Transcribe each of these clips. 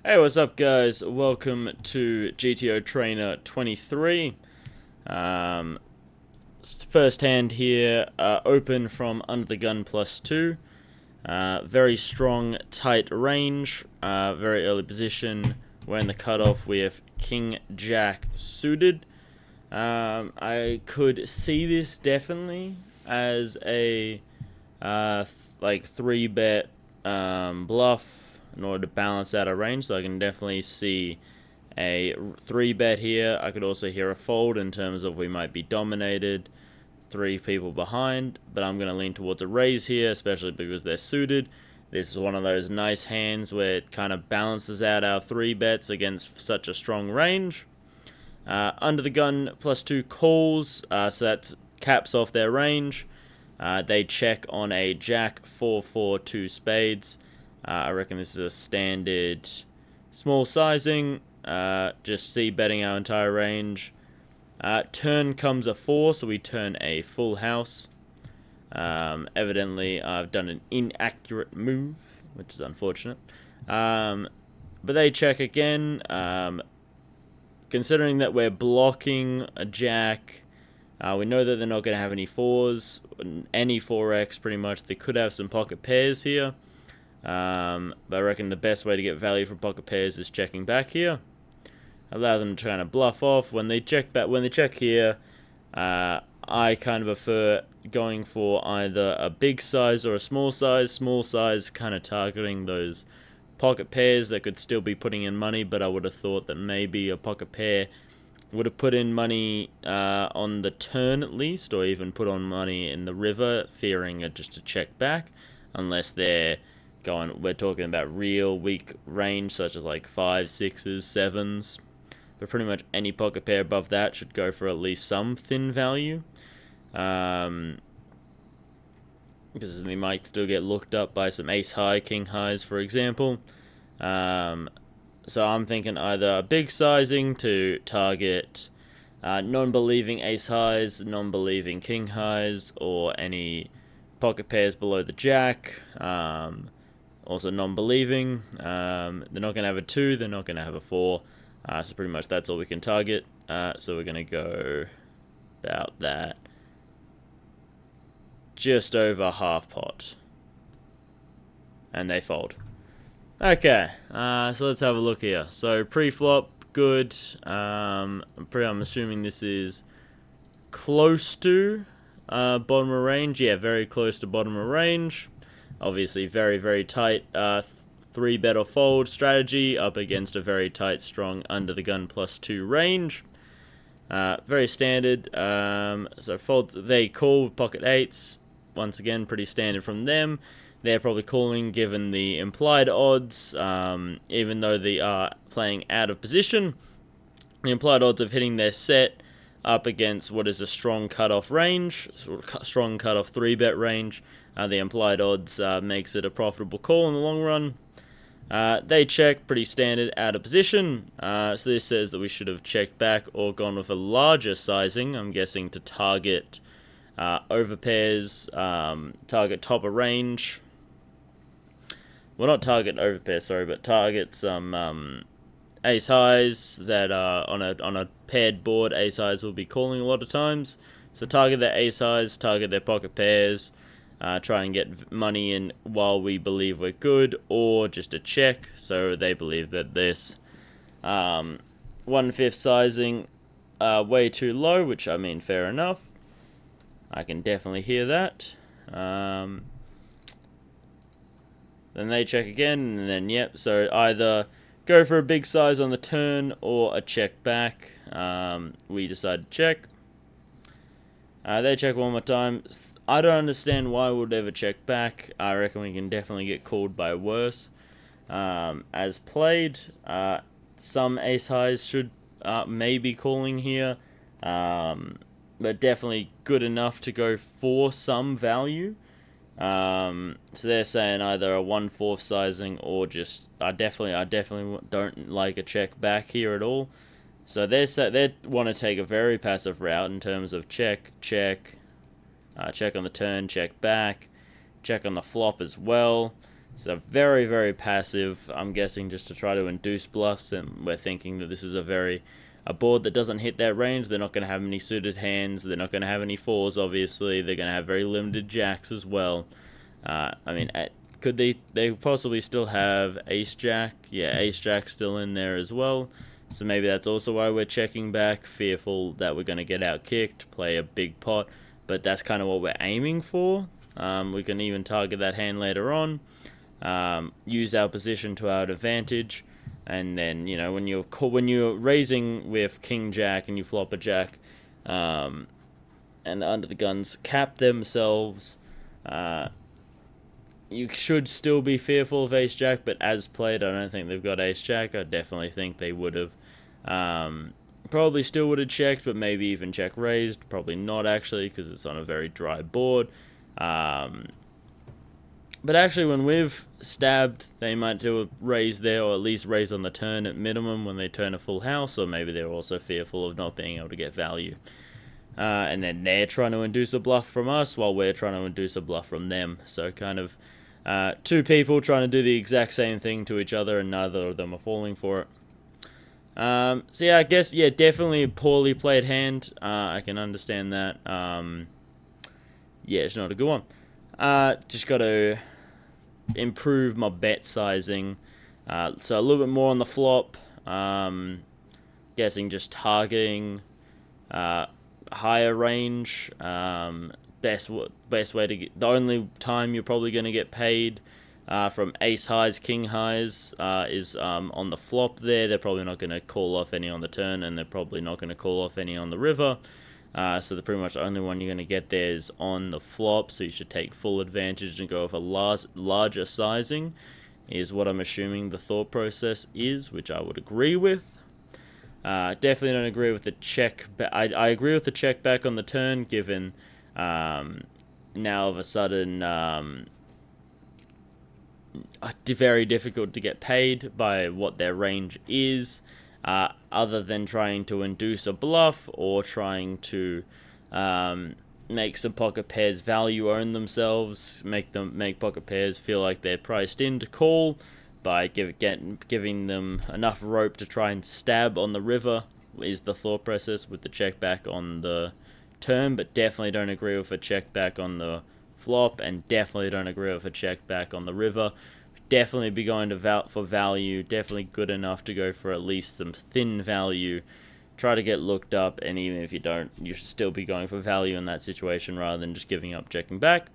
Hey, what's up, guys? Welcome to GTO Trainer 23. First hand here, open from under the gun +2. Very strong, tight range, very early position. We're in the cutoff. We have King Jack suited. I could see this definitely as a like 3-bet bluff in order to balance out a range, so I can definitely see a 3-bet here. I could also hear a fold in terms of we might be dominated, 3 people behind, but I'm going to lean towards a raise here, especially because they're suited. This is one of those nice hands where it kind of balances out our 3-bets against such a strong range. Under the gun +2 calls, so that caps off their range. They check on a Jack 4-4 2 spades. I reckon this is a standard small sizing, just c-betting our entire range. Turn comes a 4, so we turn a full house. Evidently, I've done an inaccurate move, which is unfortunate. But they check again. Considering that we're blocking a Jack, we know that they're not going to have any 4s, any 4x pretty much. They could have some pocket pairs here. But I reckon the best way to get value from pocket pairs is checking back here. Allow them to kind of bluff off. When they check back, when they check here, I kind of prefer going for either a big size or a small size. Small size kind of targeting those pocket pairs that could still be putting in money, but I would have thought that maybe a pocket pair would have put in money on the turn at least, or even put on money in the river, fearing just to check back, unless they're we're talking about real weak range, such as like 5s, 6s, 7s. But pretty much any pocket pair above that should go for at least some thin value. Because we might still get looked up by some ace high, king highs, for example. So I'm thinking either a big sizing to target non-believing ace highs, non-believing king highs, or any pocket pairs below the jack. Also non-believing. They're not going to have a 2, they're not going to have a 4. So pretty much that's all we can target. So we're going to go about that. Just over half pot. And they fold. Okay, so let's have a look here. So pre-flop, good. I'm assuming this is close to bottom of range. Yeah, very close to bottom of range. Obviously, very, very tight 3-bet or fold strategy up against a very tight, strong under the gun +2 range. Very standard. So folds, they call pocket 8s. Once again, pretty standard from them. They're probably calling given the implied odds, even though they are playing out of position. The implied odds of hitting their set up against what is a strong cutoff range, strong cutoff 3-bet range. The implied odds makes it a profitable call in the long run. They check, pretty standard, out of position. So this says that we should have checked back or gone with a larger sizing, I'm guessing to target overpairs, target top of range. Well, not target overpair, sorry, but target some ace highs that are on a paired board. Ace highs will be calling a lot of times. So target their ace highs, target their pocket pairs. Try and get money in while we believe we're good, or just a check, so they believe that this 1/5 sizing way too low, which I mean, fair enough. I can definitely hear that. Then they check again, and then yep, so either go for a big size on the turn or a check back. We decide to check. They check one more time. I don't understand why we would ever check back. I reckon we can definitely get called by worse. As played, some ace highs should maybe calling here, but definitely good enough to go for some value. So they're saying either a 1/4 sizing or just I definitely don't like a check back here at all. So they want to take a very passive route in terms of check, check on the turn, check back, check on the flop as well. So very, very passive. I'm guessing just to try to induce bluffs, and we're thinking that this is a board that doesn't hit that range. They're not going to have any suited hands. They're not going to have any fours, obviously. They're going to have very limited jacks as well. I mean, could they possibly still have ace jack? Yeah, ace jack still in there as well. So maybe that's also why we're checking back, fearful that we're going to get out kicked, play a big pot. But that's kind of what we're aiming for. We can even target that hand later on. Use our position to our advantage, and then when you're raising with king jack and you flop a jack, and the under the guns cap themselves, you should still be fearful of ace jack, but as played, I don't think they've got ace jack. I definitely think they would have. Probably still would have checked, but maybe even check raised. Probably not actually, because it's on a very dry board. But actually, when we've stabbed, they might do a raise there, or at least raise on the turn at minimum when they turn a full house, or maybe they're also fearful of not being able to get value. And then they're trying to induce a bluff from us, while we're trying to induce a bluff from them. So kind of two people trying to do the exact same thing to each other, and neither of them are falling for it. So yeah, I guess, yeah, definitely a poorly played hand. I can understand that. Yeah, it's not a good one. Just got to improve my bet sizing. So a little bit more on the flop. Guessing just targeting higher range. Best way to get, the only time you're probably going to get paid from ace highs, king highs is on the flop there. They're probably not going to call off any on the turn, and they're probably not going to call off any on the river. So the pretty much the only one you're going to get there is on the flop, so you should take full advantage and go with a larger sizing, is what I'm assuming the thought process is, which I would agree with. Definitely don't agree with the check. I agree with the check back on the turn, given now of a sudden very difficult to get paid by what their range is. Other than trying to induce a bluff or trying to make some pocket pairs value own themselves, make pocket pairs feel like they're priced in to call by giving them enough rope to try and stab on the river, is the thought process with the check back on the turn. But definitely don't agree with a check back on the flop, and definitely don't agree with a check back on the river. Definitely be going to for value. Definitely good enough to go for at least some thin value. Try to get looked up, and even if you don't, you should still be going for value in that situation rather than just giving up checking back,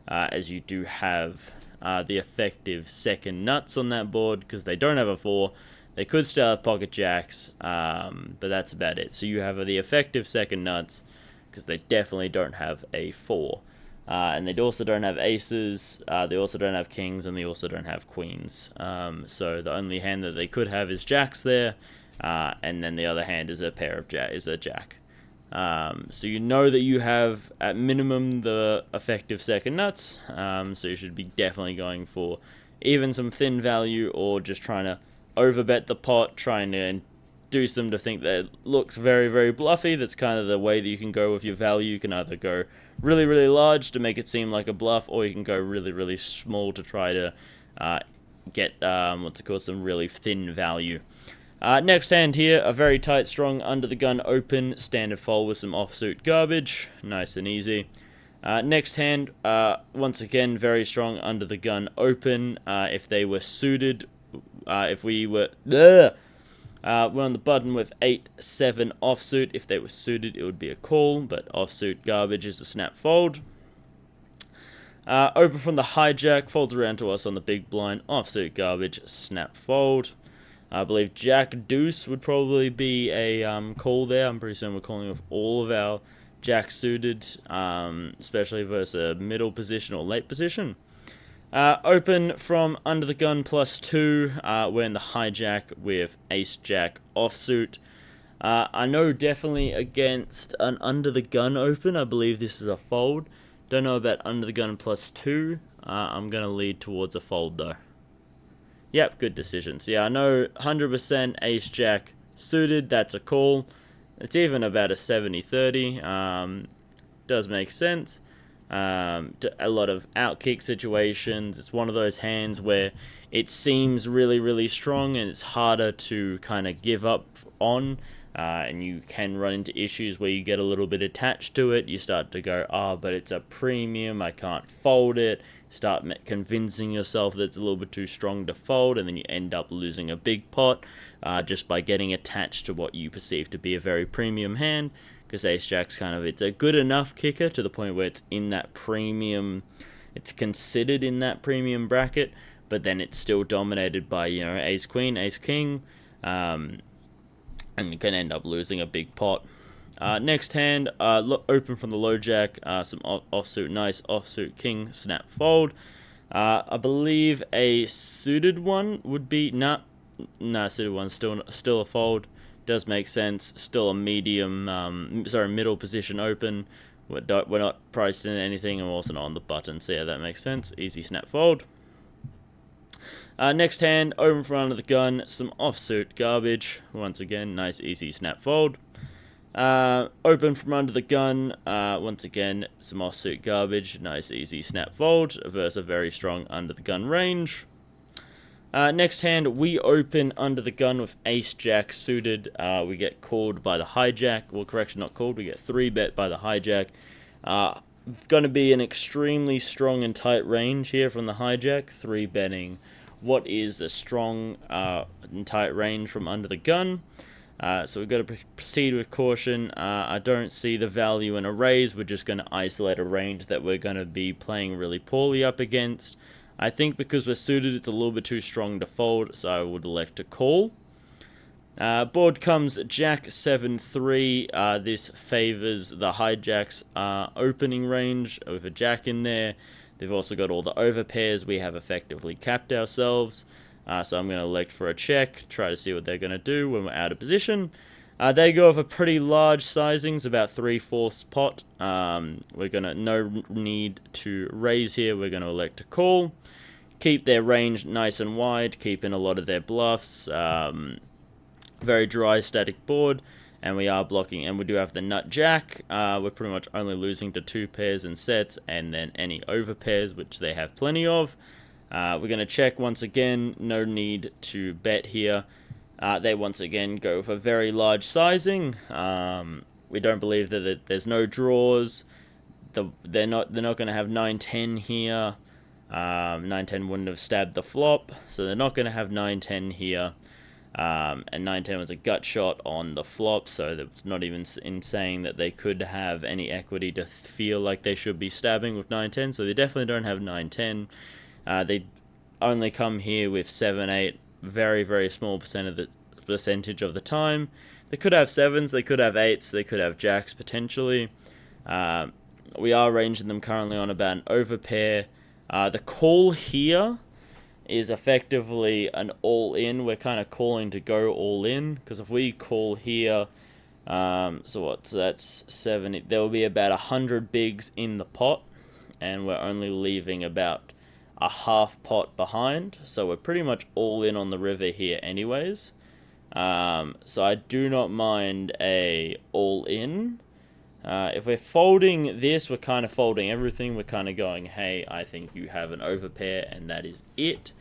as you do have the effective second nuts on that board, because they don't have a 4. They could still have pocket jacks, but that's about it. So you have the effective second nuts, because they definitely don't have a 4. And they also don't have aces, they also don't have kings, and they also don't have queens. So the only hand that they could have is jacks there, and then the other hand is a jack. So you know that you have, at minimum, the effective second nuts, so you should be definitely going for even some thin value, or just trying to overbet the pot, trying to induce them to think that it looks very, very bluffy. That's kind of the way that you can go with your value. You can either go really, really large to make it seem like a bluff, or you can go really, really small to try to get some really thin value. Next hand here, a very tight, strong under the gun open standard fold with some offsuit garbage, nice and easy. Next hand, once again, very strong under the gun open. If they were suited, if we were we're on the button with 8-7 offsuit. If they were suited, it would be a call, but offsuit garbage is a snap fold. Open from the hijack, folds around to us on the big blind, offsuit garbage, snap fold. I believe Jack Deuce would probably be a call there. I'm pretty certain we're calling with all of our Jack suited, especially versus a middle position or late position. Open from under the gun +2. We're in the hijack with ace jack offsuit. I know definitely against an under the gun open, I believe this is a fold. Don't know about under the gun +2. I'm going to lead towards a fold though. Yep, good decisions. Yeah, I know 100% ace jack suited, that's a call. It's even about a 70-30. Does make sense. A lot of outkick situations. It's one of those hands where it seems really, really strong and it's harder to kind of give up on. And you can run into issues where you get a little bit attached to it. You start to go, but it's a premium, I can't fold it. Start convincing yourself that it's a little bit too strong to fold, and then you end up losing a big pot just by getting attached to what you perceive to be a very premium hand. Because ace-jack's it's a good enough kicker to the point where it's in that premium, it's considered in that premium bracket, but then it's still dominated by, ace-queen, ace-king, and you can end up losing a big pot. Next hand, open from the low jack, some offsuit, nice offsuit king, snap, fold. I believe a suited one would be, suited one's still a fold. Does make sense. Still a middle position open. We're not priced in anything, and we're also not on the button, so yeah, that makes sense. Easy snap fold. Next hand, open front of the gun, some offsuit garbage. Once again, nice easy snap fold. Open from under the gun, once again, some offsuit garbage, nice easy snap fold, versus a very strong under the gun range. Next hand, we open under the gun with ace-jack suited. We get called by the hijack. Well, correction, not called. We get 3-bet by the hijack. Going to be an extremely strong and tight range here from the hijack. 3-betting what is a strong and tight range from under the gun. So we've got to proceed with caution. I don't see the value in a raise. We're just going to isolate a range that we're going to be playing really poorly up against. I think because we're suited, it's a little bit too strong to fold, so I would elect to call. Board comes Jack 7-3. This favors the hijack's opening range with a jack in there. They've also got all the overpairs. We have effectively capped ourselves. So I'm going to elect for a check, try to see what they're going to do when we're out of position. They go with a pretty large sizings, about 3/4 pot. We're going to, no need to raise here. We're going to elect to call. Keep their range nice and wide, keep in a lot of their bluffs. Very dry static board, and we are blocking, and we do have the nut jack. We're pretty much only losing to 2 pairs and sets, and then any overpairs, which they have plenty of. We're going to check once again, no need to bet here. They once again go for very large sizing. We don't believe that there's no draws. They're not going to have 9-10 here. 9-10 wouldn't have stabbed the flop, so they're not going to have 9-10 here. And 9-10 was a gut shot on the flop, so that's not even in saying that they could have any equity to feel like they should be stabbing with 9-10. So they definitely don't have 9-10. They only come here with 7-8. Very, very small percentage of the time. They could have 7s, they could have 8s, they could have jacks potentially. We are ranging them currently on about an overpair. The call here is effectively an all-in. We're kind of calling to go all-in, because if we call here, so that's 70. There will be about 100 bigs in the pot, and we're only leaving about a half pot behind, so we're pretty much all in on the river here anyways. So I do not mind a all-in. If we're folding this, we're kind of folding everything. We're kind of going, hey, I think you have an overpair, and that is it.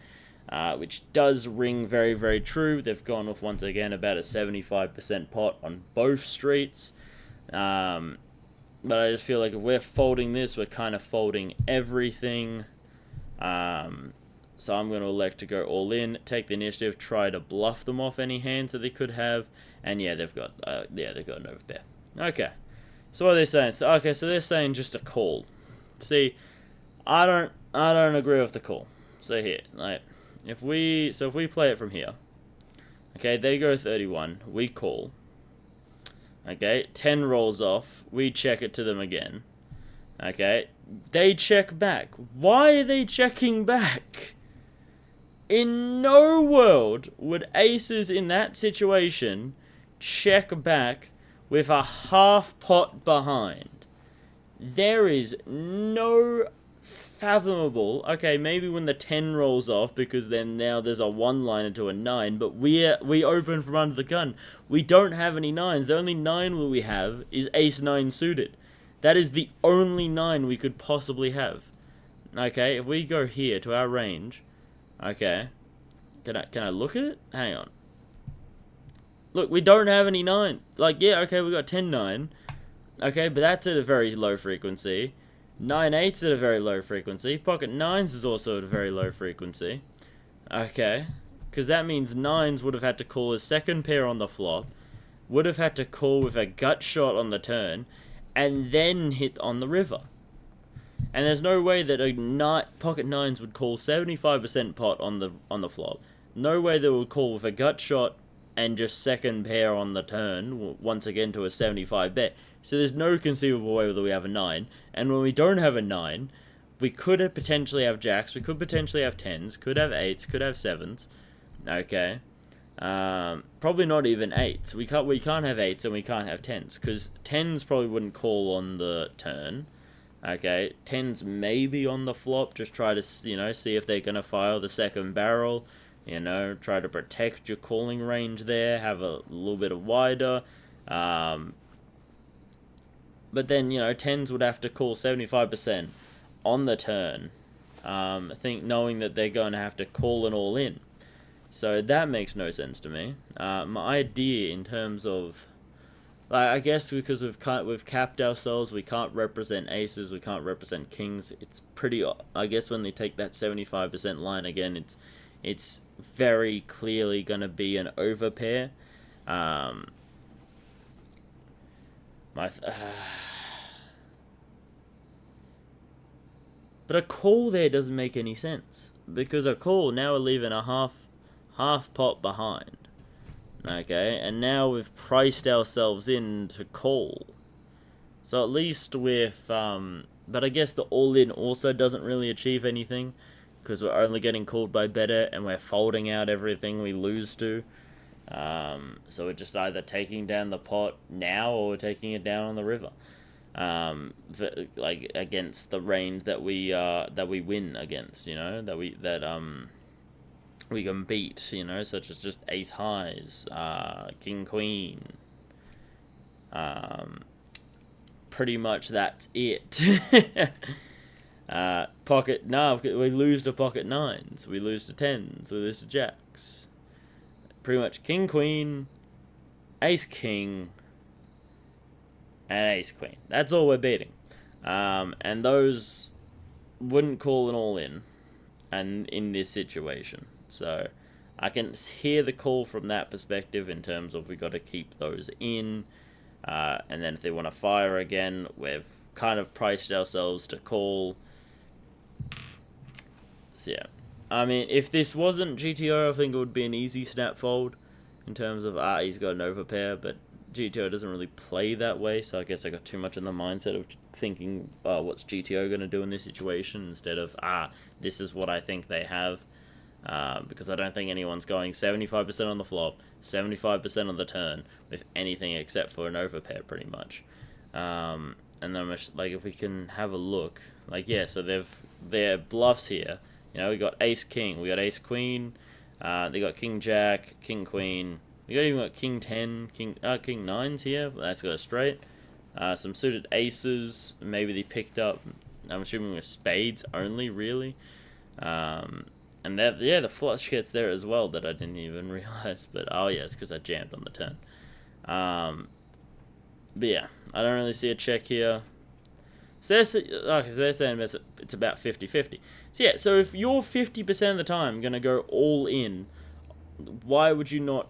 Which does ring very, very true. They've gone with, once again, about a 75% pot on both streets. But I just feel like if we're folding this, we're kind of folding everything. So I'm going to elect to go all in, take the initiative, try to bluff them off any hands that they could have. And yeah, they've got an overpair. Okay. So what are they saying? So they're saying just a call. See, I don't agree with the call. So here, if we play it from here, okay, they go 31, we call. Okay, 10 rolls off, we check it to them again. Okay, they check back. Why are they checking back? In no world would aces in that situation check back with a half pot behind. There is no fathomable. Okay, maybe when the 10 rolls off, because then now there's a 1-liner to a 9, but we open from under the gun. We don't have any 9s. The only 9 we have is ace-9 suited. That is the only 9 we could possibly have. Okay, if we go here to our range, okay, can I look at it? Hang on. Look, we don't have any 9. Like, yeah, okay, we got 10-9. Okay, but that's at a very low frequency. 9-8's at a very low frequency. Pocket 9s is also at a very low frequency. Okay, because that means 9s would have had to call a second pair on the flop, would have had to call with a gut shot on the turn, and then hit on the river. And there's no way that pocket 9s would call 75% pot on the flop. No way they would call with a gut shot and just second pair on the turn, once again to a 75 bet. So there's no conceivable way that we have a 9. And when we don't have a 9, we could potentially have jacks, we could potentially have 10s, could have 8s, could have 7s. Okay. Probably not even 8s. We can't have 8s and we can't have 10s, because 10s probably wouldn't call on the turn. Okay, 10s maybe on the flop, just try to, see if they're going to fire the second barrel. Try to protect your calling range there, have a little bit of wider. But then, 10s would have to call 75% on the turn. I think knowing that they're going to have to call an all-in. So that makes no sense to me. My idea in terms of, I guess because we've capped ourselves, we can't represent aces, we can't represent kings. It's pretty, I guess when they take that 75% line again, it's very clearly going to be an overpair. But a call there doesn't make any sense, because a call, now we're leaving a half pot behind. Okay, and now we've priced ourselves in to call. So at least with, but I guess the all-in also doesn't really achieve anything, because we're only getting called by better, and we're folding out everything we lose to. So we're just either taking down the pot now, or we're taking it down on the river. Like against the range that we win against, we can beat, such as just ace highs, king queen. Pretty much that's it. Pocket, we lose to pocket 9s, we lose to 10s, we lose to jacks. Pretty much king queen, ace king, and ace queen. That's all we're beating. And those wouldn't call an all-in and in this situation. So I can hear the call from that perspective in terms of we got to keep those in. And then if they want to fire again, we've kind of priced ourselves to call. So yeah. I mean, if this wasn't GTO, I think it would be an easy snap fold in terms of, he's got an overpair, but GTO doesn't really play that way, so I guess I got too much in the mindset of thinking, what's GTO going to do in this situation, instead of, this is what I think they have, because I don't think anyone's going 75% on the flop, 75% on the turn, with anything except for an overpair, pretty much. And then, if we can have a look, so their bluffs here, we got ace king, we got ace queen, they got king jack, king queen, we even got king 10, king 9s here, that's got a straight, some suited aces, maybe they picked up, I'm assuming with spades only, really, and that, the flush gets there as well that I didn't even realize, but it's because I jammed on the turn. But yeah, I don't really see a check here. So they're saying it's about 50-50. So yeah, so if you're 50% of the time going to go all in, why would it not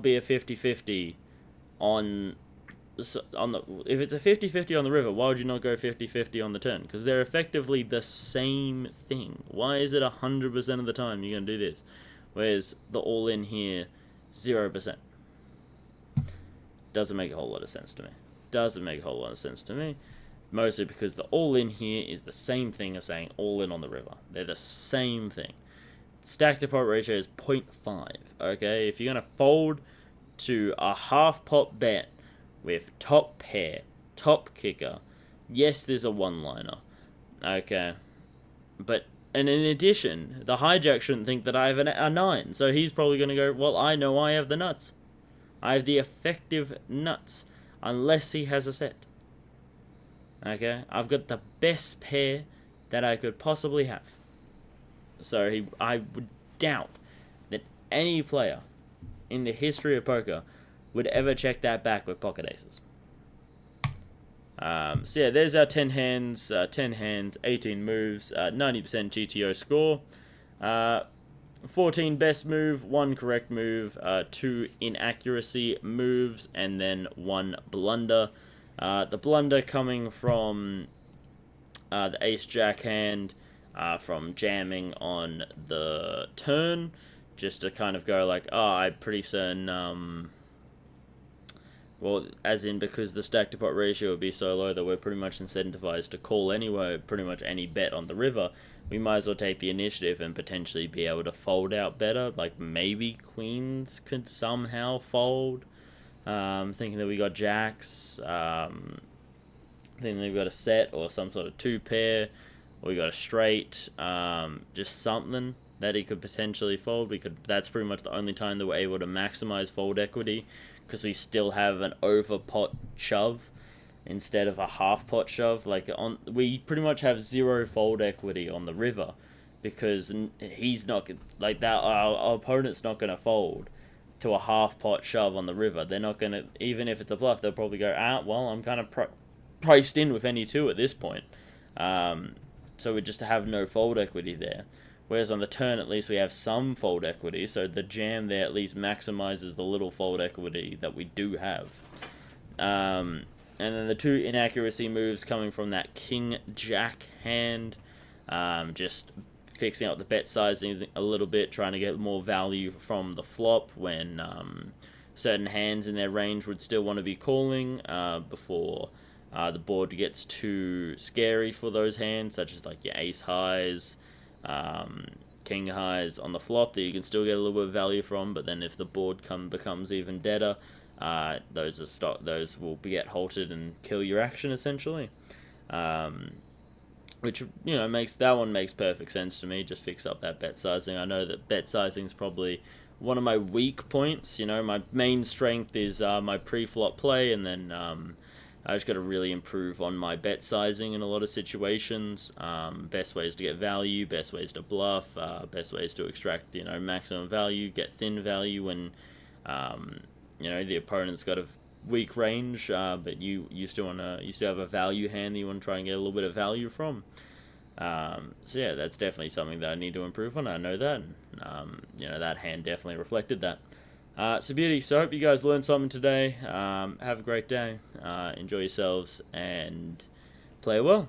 be a 50-50 on the, if it's a 50-50 on the river, why would you not go 50-50 on the turn? Because they're effectively the same thing. Why is it 100% of the time you're going to do this? Whereas the all in here, 0%. Doesn't make a whole lot of sense to me. Mostly because the all-in here is the same thing as saying all-in on the river. They're the same thing. Stack to pot ratio is 0.5, okay? If you're going to fold to a half-pot bet with top pair, top kicker, yes, there's a one-liner, okay? And in addition, the hijack shouldn't think that I have a 9, so he's probably going to go, well, I know I have the nuts. I have the effective nuts, unless he has a set. Okay, I've got the best pair that I could possibly have. So I would doubt that any player in the history of poker would ever check that back with pocket aces. So yeah, there's our 10 hands, 18 moves, 90% GTO score, 14 best move, 1 correct move, 2 inaccuracy moves, and then 1 blunder. The blunder coming from the ace-jack hand, from jamming on the turn, just to kind of go like, oh, I'm pretty certain, well, as in because the stack to pot ratio would be so low that we're pretty much incentivized to call anyway, pretty much any bet on the river, we might as well take the initiative and potentially be able to fold out better. Like maybe queens could somehow fold. Thinking that we got jacks. Thinking that we've got a set or some sort of 2-pair. Or we got a straight. Just something that he could potentially fold. That's pretty much the only time that we're able to maximize fold equity, because we still have an over pot shove instead of a half pot shove. We pretty much have 0 fold equity on the river, because he's not like that. Our opponent's not going to fold to a half pot shove on the river. They're not going to, even if it's a bluff, they'll probably go, well, I'm kind of priced in with any 2 at this point. So we just have no fold equity there. Whereas on the turn, at least we have some fold equity, so the jam there at least maximizes the little fold equity that we do have. And then the 2 inaccuracy moves coming from that king-jack hand, just fixing out the bet sizing a little bit, trying to get more value from the flop when certain hands in their range would still want to be calling before the board gets too scary for those hands, such as like your ace highs, king highs on the flop that you can still get a little bit of value from, but then if the board becomes even deader, those will get halted and kill your action essentially. Which, makes perfect sense to me. Just fix up that bet sizing. I know that bet sizing is probably one of my weak points. My main strength is my pre-flop play, and then I just got to really improve on my bet sizing in a lot of situations. Best ways to get value, best ways to bluff, best ways to extract, maximum value, get thin value when, the opponent's got a weak range, but you still have a value hand that you want to try and get a little bit of value from. So yeah, that's definitely something that I need to improve on. I know that, that hand definitely reflected that. So beauty, so I hope you guys learned something today. Have a great day, enjoy yourselves, and play well.